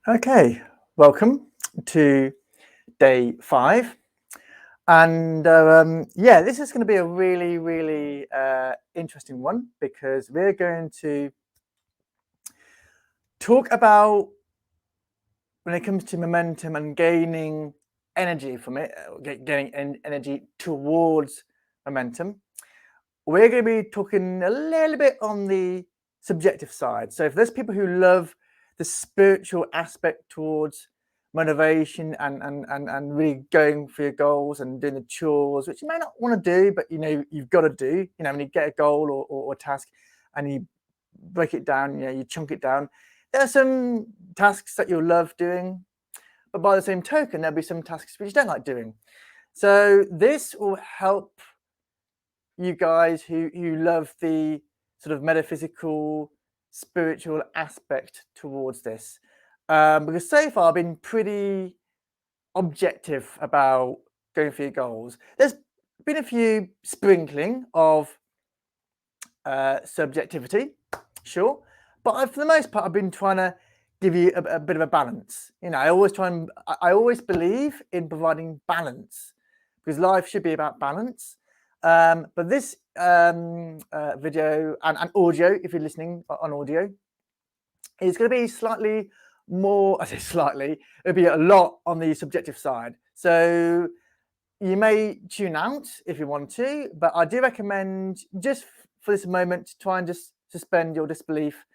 Okay, welcome to day 5. And yeah, this is going to be a really interesting one because we're going to talk about when it comes to momentum and gaining energy from it, getting energy towards momentum. We're going to be talking a little bit on the subjective side. So if there's people who love the spiritual aspect towards motivation and really going for your goals and doing the chores, which you may not want to do, but you've got to do, when you get a goal or a task and you break it down, you chunk it down. There are some tasks that you'll love doing, but by the same token, there'll be some tasks which you don't like doing. So this will help you guys who love the sort of metaphysical, spiritual aspect towards this. Because so far I've been pretty objective about going for your goals. There's been a few sprinkling of subjectivity, sure, but for the most part I've been trying to give you a bit of a balance. I always believe in providing balance because life should be about balance. But this video and audio, if you're listening on audio, is going to be slightly more, I say slightly, it'll be a lot on the subjective side. So you may tune out if you want to, but I do recommend just for this moment to try and just suspend your disbelief.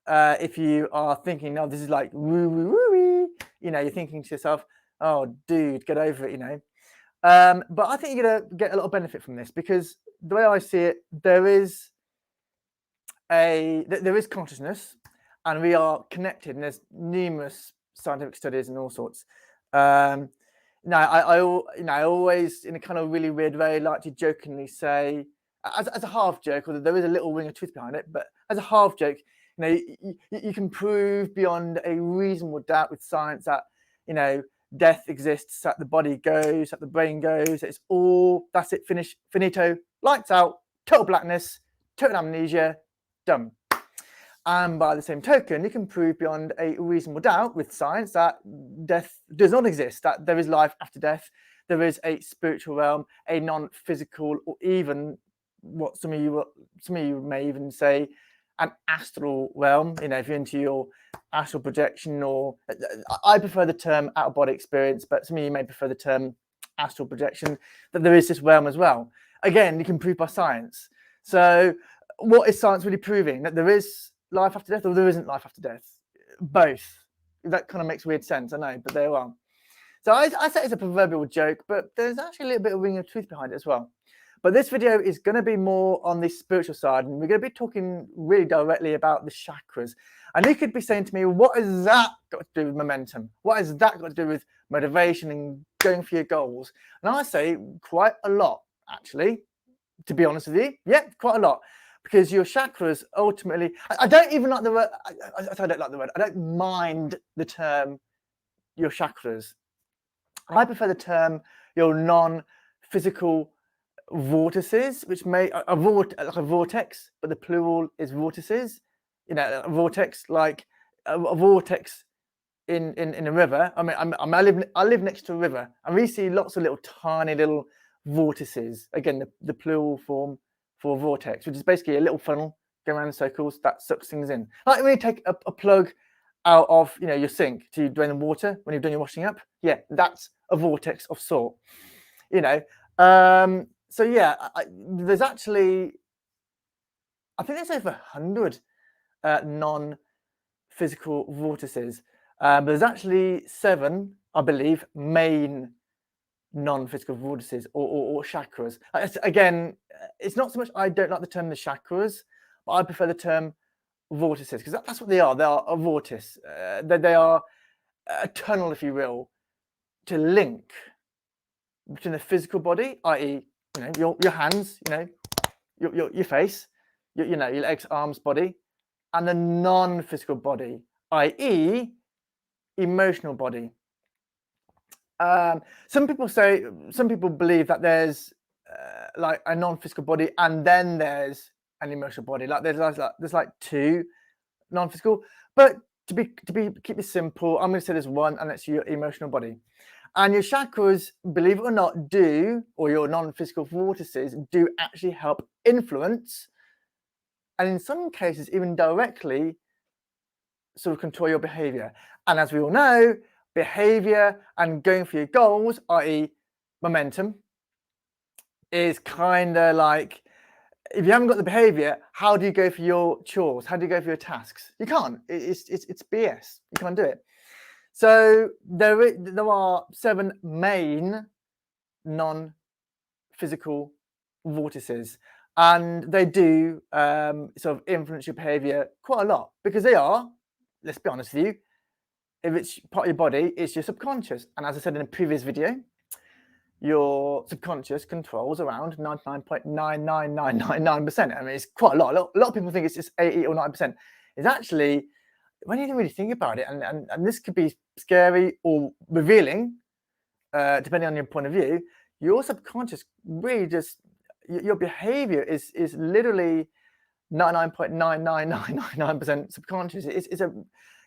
If you are thinking, oh, this is like woo woo woo woo, you're thinking to yourself, oh, dude, get over it, But I think you're gonna get a lot of benefit from this because the way I see it, there is consciousness, and we are connected, and there's numerous scientific studies and all sorts. I always, in a kind of really weird way, like to jokingly say, as a half joke, although there is a little ring of truth behind it, but as a half joke, you can prove beyond a reasonable doubt with science that death exists, that the body goes, that the brain goes. It's all, that's it, finish, finito, lights out, total blackness, total amnesia, done. And by the same token, you can prove beyond a reasonable doubt with science that death does not exist, that there is life after death. There is a spiritual realm, a non-physical, or even what some of you may even say an astral realm. If you're into your astral projection, or I prefer the term out-of-body experience, but some of you may prefer the term astral projection, that there is this realm as well. Again, you can prove by science. So what is science really proving? That there is life after death, or there isn't life after death? Both. That kind of makes weird sense, I know, but there you are. So I say it's a proverbial joke, but there's actually a little bit of ring of truth behind it as well. But this video is going to be more on the spiritual side, and we're going to be talking really directly about the chakras. And you could be saying to me, what has that got to do with momentum? What has that got to do with motivation and going for your goals? And I say quite a lot, actually, to be honest with you. Yeah, quite a lot. Because your chakras ultimately, I don't even like the word, I don't like the word, I don't mind the term your chakras. I prefer the term your non-physical vortices, which may like a vortex, but the plural is vortices. A vortex, like a vortex in a river. I mean, I live next to a river, and we see lots of little tiny little vortices. Again, the plural form for vortex, which is basically a little funnel going around in circles that sucks things in. Like when you take a plug out of your sink to drain the water when you've done your washing up. Yeah, that's a vortex of sort. So yeah, there's actually, I think there's over 100 non-physical vortices. But there's actually 7, I believe, main non-physical vortices or chakras. Again, it's not so much I don't like the term the chakras, but I prefer the term vortices because that's what they are. They are a vortice. They are a tunnel, if you will, to link between the physical body, i.e., your hands, your face, your legs, arms, body, and the non-physical body, i.e., emotional body. Some people believe that there's like a non-physical body and then there's an emotional body. Like there's like 2 non-physical, but keep it simple, I'm going to say there's one, and that's your emotional body. And your chakras, believe it or not, or your non-physical vortices do actually help influence, and in some cases even directly, sort of control your behavior. And as we all know, behavior and going for your goals, i.e. momentum, is kind of like, if you haven't got the behavior, how do you go for your chores? How do you go for your tasks? You can't. It's BS. You can't do it. So there are 7 main non-physical vortices, and they do sort of influence your behavior quite a lot, because they are, let's be honest with you, if it's part of your body, it's your subconscious. And as I said in a previous video, your subconscious controls around 99.99999%. I mean, it's quite a lot. A lot of people think it's just 80 or 90%. It's actually, when you really think about it, and this could be scary or revealing, depending on your point of view, your subconscious really just, your behavior is literally 99.99999% subconscious.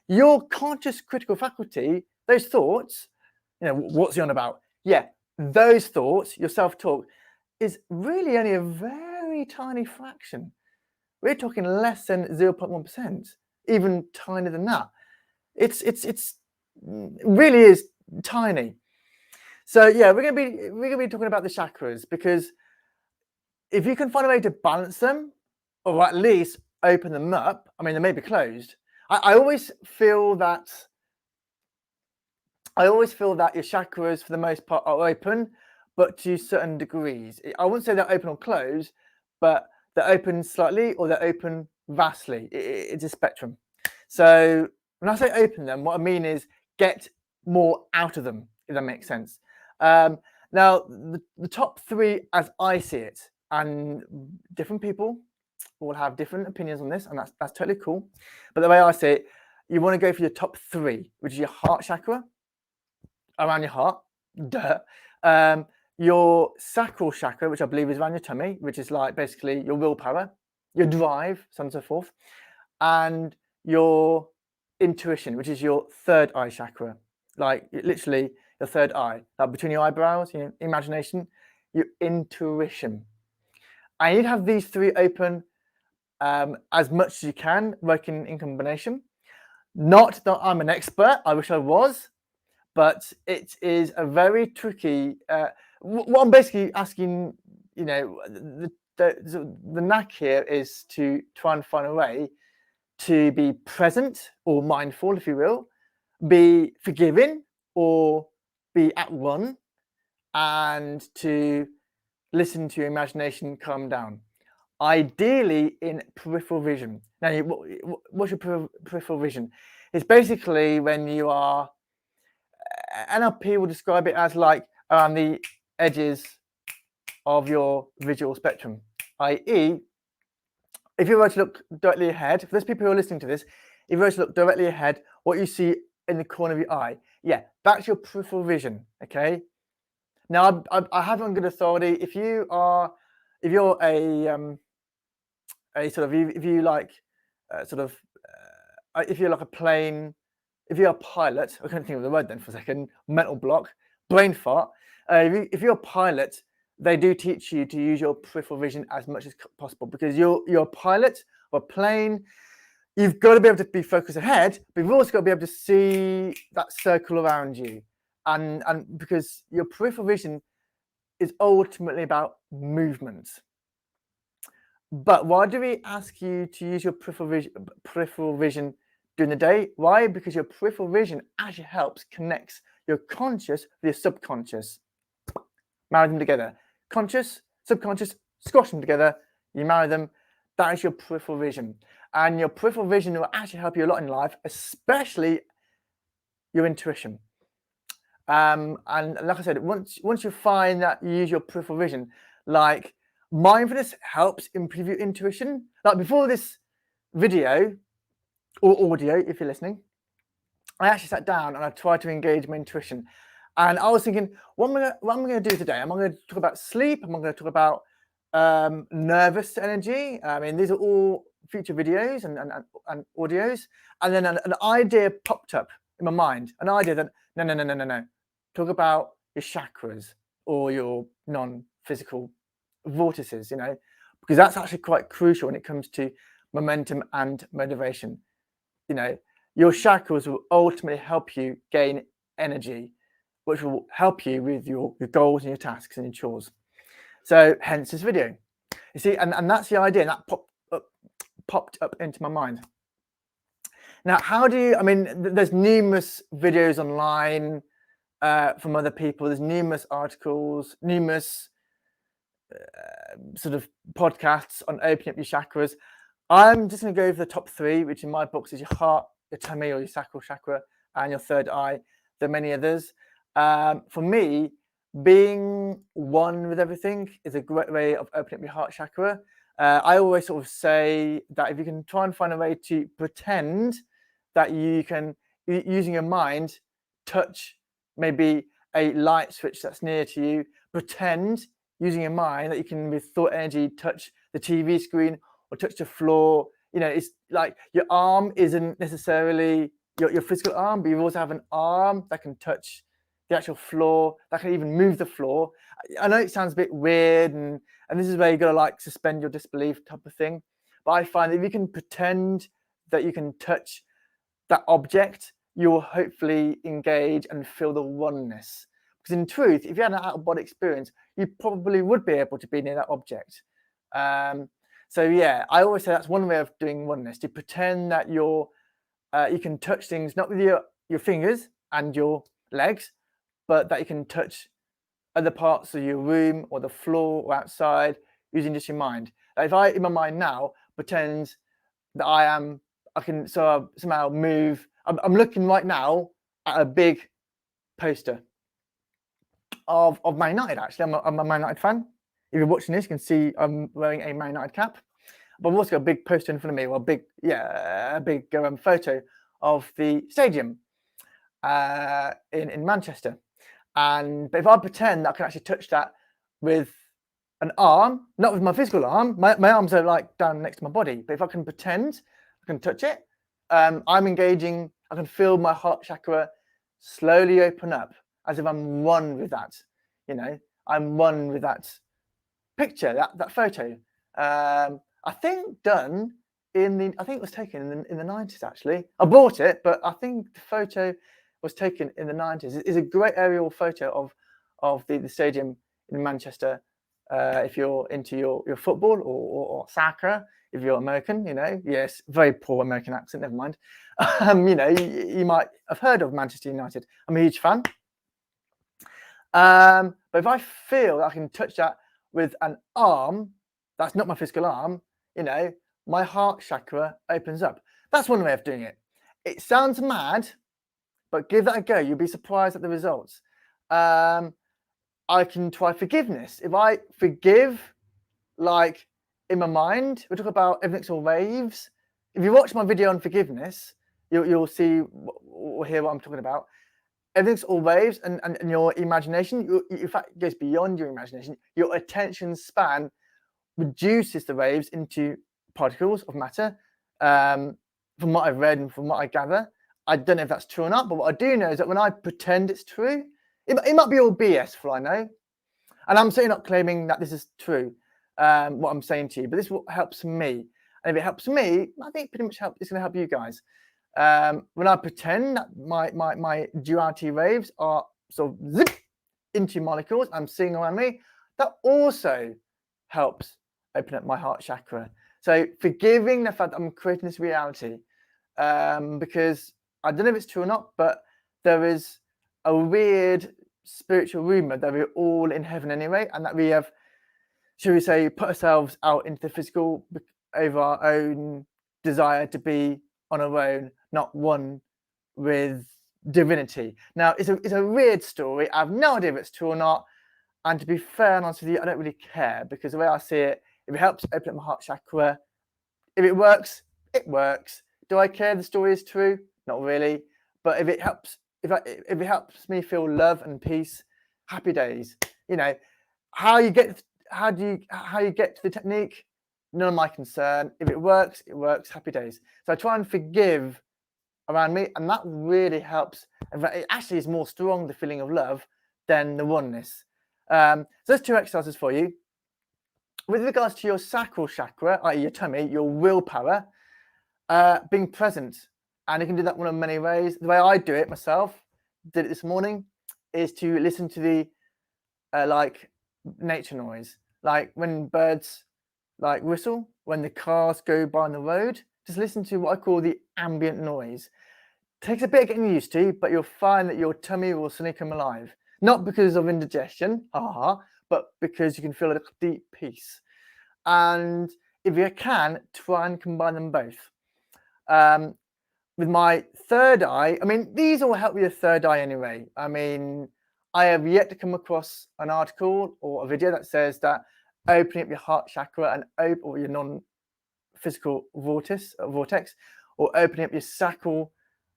Your conscious critical faculty, those thoughts, what's he on about? Yeah, those thoughts, your self-talk, is really only a very tiny fraction. We're talking less than 0.1%, even tinier than that. It's really is tiny. So yeah, we're gonna be talking about the chakras, because if you can find a way to balance them, or at least open them up, I mean, they may be closed. I always feel that your chakras, for the most part, are open, but to certain degrees. I wouldn't say they're open or closed, but they're open slightly or they're open vastly. It's a spectrum. So when I say open them, what I mean is get more out of them, if that makes sense. Now, the top 3, as I see it, and different people will have different opinions on this, and that's totally cool. But the way I see it, you want to go for your top 3, which is your heart chakra, around your heart, your sacral chakra, which I believe is around your tummy, which is like basically your willpower, your drive, so on and so forth, and your intuition, which is your 3rd eye chakra, like literally your 3rd eye, like between your eyebrows, imagination, your intuition. I need to have these 3 open as much as you can, working in combination. Not that I'm an expert, I wish I was, but it is a very tricky, what I'm basically asking, the knack here is to try and find a way to be present or mindful, if you will, be forgiving or be at one, and to listen to your imagination calm down. Ideally in peripheral vision. Now, what's your peripheral vision? It's basically when you are, NLP will describe it as like around the edges of your visual spectrum, i.e., if you were to look directly ahead, for those people who are listening to this, if you were to look directly ahead, what you see in the corner of your eye, yeah, that's your peripheral vision. Okay. Now, I have on good authority, if you're a sort of, if you like if you're like a plane, if you're a pilot, I can't think of the word then for a second, mental block, brain fart. If you're a pilot, they do teach you to use your peripheral vision as much as possible, because you're a pilot of a plane. You've got to be able to be focused ahead, but you've also got to be able to see that circle around you, and because your peripheral vision is ultimately about movement. But why do we ask you to use your peripheral vision during the day? Why? Because your peripheral vision actually connects your conscious with your subconscious. Marry them together. Conscious, subconscious, squash them together. You marry them. That is your peripheral vision. And your peripheral vision will actually help you a lot in life, especially your intuition. And like I said, once you find that you use your peripheral vision, like mindfulness helps improve your intuition. Like before this video or audio, if you're listening, I actually sat down and I tried to engage my intuition. And I was thinking, what am I going to do today? Am I going to talk about sleep? Am I going to talk about nervous energy. I mean, these are all future videos and audios. And then an idea popped up in my mind, an idea that, no. Talk about your chakras or your non-physical vortices, you know, because that's actually quite crucial when it comes to momentum and motivation. You know, your chakras will ultimately help you gain energy, which will help you with your goals and your tasks and your chores. So hence this video. You see, and that's the idea, and that popped up into my mind. Now, how do you, I mean, there's numerous videos online from other people. There's numerous articles, numerous sort of podcasts on opening up your chakras. I'm just going to go over the top 3, which in my books is your heart, your tummy or your sacral chakra, and your third eye. There are many others. For me, being one with everything is a great way of opening up your heart chakra. I always sort of say that if you can try and find a way to pretend that you can, using your mind, touch maybe a light switch that's near to you, pretend using your mind that you can, with thought energy, touch the TV screen or touch the floor. You know, it's like your arm isn't necessarily your physical arm, but you also have an arm that can touch the actual floor, that can even move the floor. I know it sounds a bit weird, and this is where you got to like suspend your disbelief type of thing. But I find that if you can pretend that you can touch that object, you will hopefully engage and feel the oneness. Because in truth, if you had an out-of-body experience, you probably would be able to be near that object. So yeah, I always say that's one way of doing oneness, to pretend that you can touch things, not with your fingers and your legs, but that you can touch other parts of your room or the floor or outside using just your mind. Like if I, in my mind now, pretend that I can somehow move. I'm looking right now at a big poster of Man United. Actually, I'm a Man United fan. If you're watching this, you can see I'm wearing a Man United cap. But I've also got a big poster in front of me, or a big photo of the stadium in Manchester. But if I pretend that I can actually touch that with an arm, not with my physical arm, my arms are like down next to my body. But if I can pretend I can touch it, I'm engaging. I can feel my heart chakra slowly open up, as if I'm one with that. You know, I'm one with that picture, that photo. I think I think it was taken in the 90s. Actually, I bought it, but I think the photo was taken in the 90s. It's a great aerial photo of the stadium in Manchester. If you're into your football or soccer, if you're American, you know, yes, very poor American accent, never mind. You know, you might have heard of Manchester United. I'm a huge fan. But if I feel that I can touch that with an arm, that's not my physical arm, you know, my heart chakra opens up. That's one way of doing it. It sounds mad, but give that a go. You'll be surprised at the results. I can try forgiveness. If I forgive, like in my mind, we talk about everything's all waves. If you watch my video on forgiveness, you'll see or hear what I'm talking about. Everything's all waves, and your imagination, in fact, it goes beyond your imagination. Your attention span reduces the waves into particles of matter. From what I've read and from what I gather, I don't know if that's true or not, but what I do know is that when I pretend it's true, it might be all BS for all I know. And I'm certainly not claiming that this is true, what I'm saying to you, but this is what helps me. And if it helps me, I think pretty much it's going to help you guys. When I pretend that my duality waves are sort of zip into molecules I'm seeing around me, that also helps open up my heart chakra. So forgiving the fact that I'm creating this reality, because I don't know if it's true or not, but there is a weird spiritual rumor that we're all in heaven anyway, and that we have, shall we say, put ourselves out into the physical over our own desire to be on our own, not one with divinity. Now, it's a weird story. I have no idea if it's true or not. And to be fair and honest with you, I don't really care, because the way I see it, if it helps open up my heart chakra, if it works, it works. Do I care the story is true? Not really. But if it helps, if it helps me feel love and peace, happy days. You know, how you get how you get to the technique? None of my concern. If it works, it works. Happy days. So I try and forgive around me, and that really helps. In fact, it actually is more strong, the feeling of love, than the oneness. So there's 2 exercises for you. With regards to your sacral chakra, i.e. your tummy, your willpower, being present. And you can do that one of many ways. The way I do it myself, did it this morning, is to listen to the like nature noise. Like when birds like whistle, when the cars go by on the road, just listen to what I call the ambient noise. Takes a bit of getting used to, but you'll find that your tummy will suddenly come alive. Not because of indigestion, but because you can feel a deep peace. And if you can, try and combine them both. With my third eye, I mean, these all help with your third eye anyway. I mean, I have yet to come across an article or a video that says that opening up your heart chakra and or your non-physical vortex, or opening up your sacral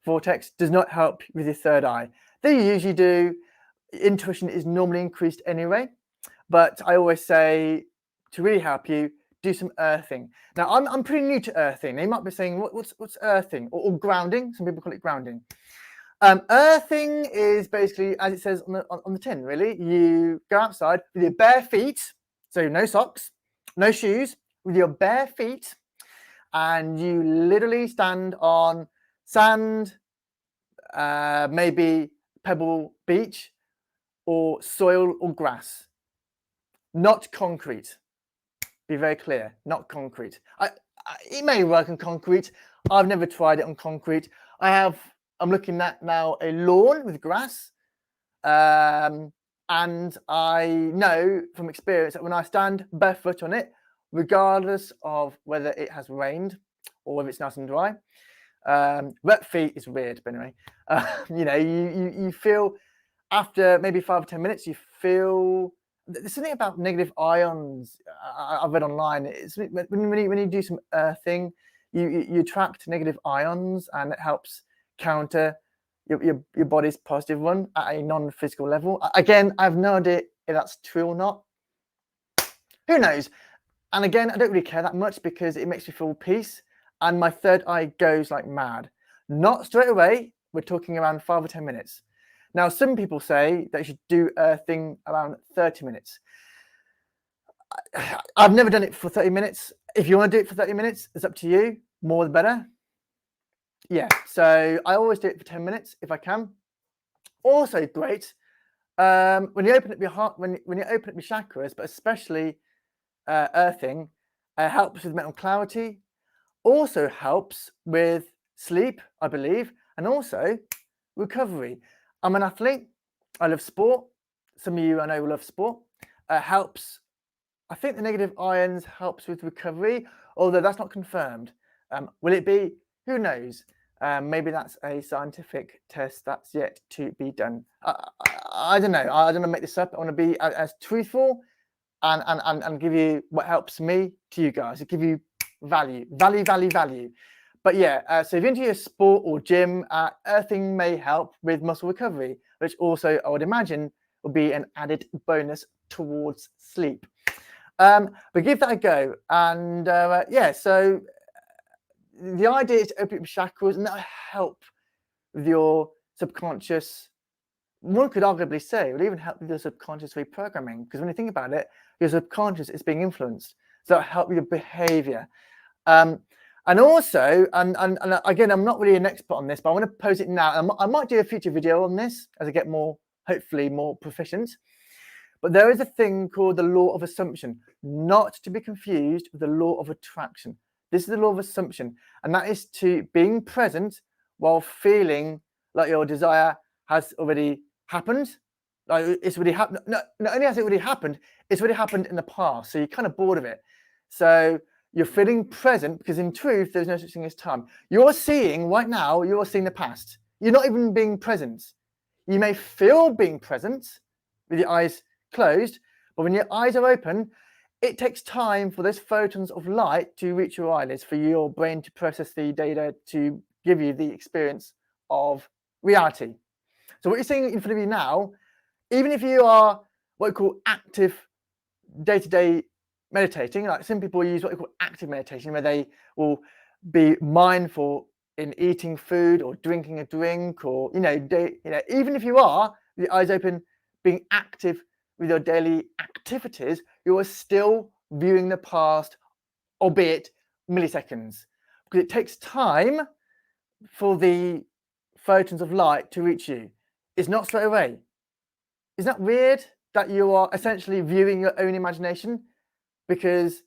vortex does not help with your third eye. They usually do. Intuition is normally increased anyway, but I always say to really help you, do some earthing. Now, I'm pretty new to earthing. You might be saying, what's earthing? Or grounding. Some people call it grounding. Earthing is basically, as it says on the tin, really. You go outside with your bare feet, so no socks, no shoes, with your bare feet, and you literally stand on sand, maybe pebble beach, or soil or grass, not concrete. Be very clear, not concrete. It may work on concrete. I've never tried it on concrete. I'm looking at now a lawn with grass, and I know from experience that when I stand barefoot on it, regardless of whether it has rained or whether it's nice and dry, wet feet is weird, but anyway, you feel after maybe 5 or 10 minutes, you feel there's something about negative ions I've read online. It's when you do some earthing, you attract negative ions, and it helps counter your body's positive one at a non-physical level. Again, I have no idea if that's true or not. Who knows? And again, I don't really care that much because it makes me feel peace, and my third eye goes like mad. Not straight away. We're talking around 5 or 10 minutes. Now, some people say that you should do earthing around 30 minutes. I've never done it for 30 minutes. If you want to do it for 30 minutes, it's up to you. More the better. Yeah, so I always do it for 10 minutes if I can. Also great, when you open up your heart, when you open up your chakras, but especially earthing, helps with mental clarity. Also helps with sleep, I believe, and also recovery. I'm an athlete. I love sport. Some of you I know love sport. Helps. I think the negative ions helps with recovery, although that's not confirmed. Will it be? Who knows? Maybe that's a scientific test that's yet to be done. I don't know. I don't want to make this up. I want to be as truthful and give you what helps me to you guys. To give you value. But yeah, so if you're into your sport or gym, earthing may help with muscle recovery, which also I would imagine will be an added bonus towards sleep. But give that a go. And yeah, so the idea is to open up your chakras, and that'll help with your subconscious. One could arguably say it will even help with your subconscious reprogramming, because when you think about it, your subconscious is being influenced. So that'll help with your behavior. And also, and again, I'm not really an expert on this, but I want to pose it now. I might do a future video on this as I get more, hopefully more proficient. But there is a thing called the law of assumption, not to be confused with the law of attraction. This is the law of assumption, and that is to being present while feeling like your desire has already happened. Like it's already happened. Not only has it already happened, it's already happened in the past. So you're kind of bored of it. So you're feeling present because in truth, there's no such thing as time. You're seeing right now, you're seeing the past. You're not even being present. You may feel being present with your eyes closed, but when your eyes are open, it takes time for those photons of light to reach your eyelids, for your brain to process the data to give you the experience of reality. So what you're seeing in front of you now, even if you are what we call active day-to-day meditating, like some people use what they call active meditation, where they will be mindful in eating food or drinking a drink, or even if you are with the eyes open, being active with your daily activities, you are still viewing the past, albeit milliseconds, because it takes time for the photons of light to reach you. It's not straight away. Isn't that weird that you are essentially viewing your own imagination, because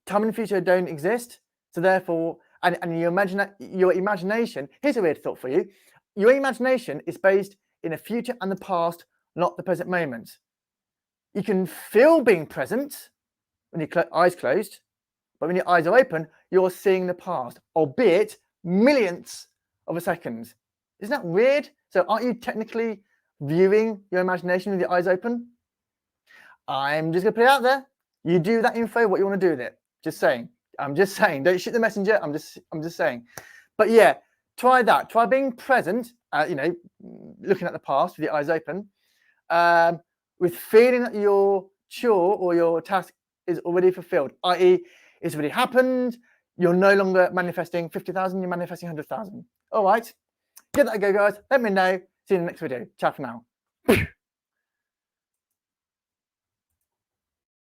time and future don't exist? So therefore, and your imagination, here's a weird thought for you. Your imagination is based in the future and the past, not the present moment. You can feel being present when your eyes closed, but when your eyes are open, you're seeing the past, albeit millionths of a second. Isn't that weird? So aren't you technically viewing your imagination with your eyes open? I'm just going to put it out there. You do that info, what you want to do with it. Just saying. I'm just saying. Don't shoot the messenger. I'm just saying. But yeah, try that. Try being present, looking at the past with your eyes open, with feeling that your chore or your task is already fulfilled, i.e. it's already happened. You're no longer manifesting 50,000, you're manifesting 100,000. All right. Give that a go, guys. Let me know. See you in the next video. Ciao for now.